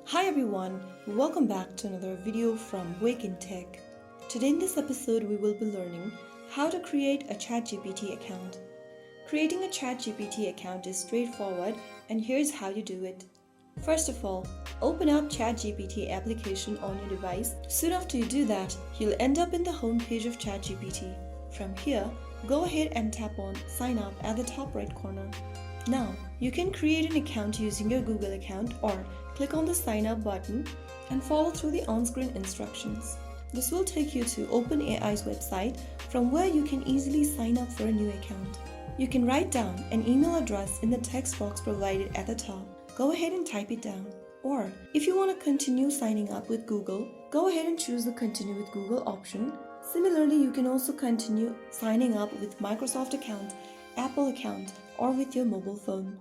Hi everyone, welcome back to another video from Wake&Tech. Today in this episode we will be learning how to create a ChatGPT account. Creating a ChatGPT account is straightforward and here's how you do it. First of all, open up ChatGPT application on your device. Soon after you do that, you'll end up in the home page of ChatGPT. From here, go ahead and tap on Sign Up at the top right corner. Now, you can create an account using your Google account or click on the Sign Up button and follow through the on-screen instructions. This will take you to OpenAI's website from where you can easily sign up for a new account. You can write down an email address in the text box provided at the top. Go ahead and type it down. Or, if you want to continue signing up with Google, go ahead and choose the Continue with Google option. Similarly, you can also continue signing up with Microsoft account, Apple account, or with your mobile phone.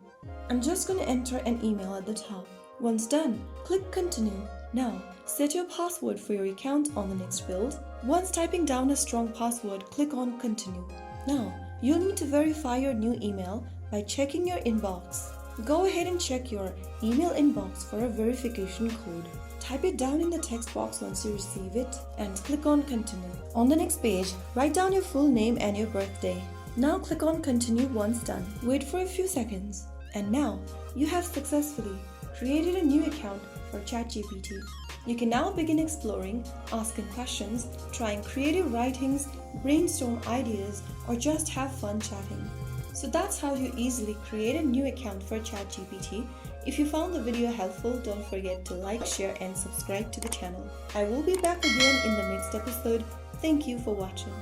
I'm just going to enter an email at the top. Once done, click Continue. Now, set your password for your account on the next field. Once typing down a strong password, click on Continue. Now, you'll need to verify your new email by checking your inbox. Go ahead and check your email inbox for a verification code. Type it down in the text box once you receive it and click on Continue. On the next page, write down your full name and your birthday. Now click on Continue once done. Wait for a few seconds. And now, you have successfully created a new account for ChatGPT. You can now begin exploring, asking questions, trying creative writings, brainstorm ideas, or just have fun chatting. So that's how you easily create a new account for ChatGPT. If you found the video helpful, don't forget to like, share, and subscribe to the channel. I will be back again in the next episode. Thank you for watching.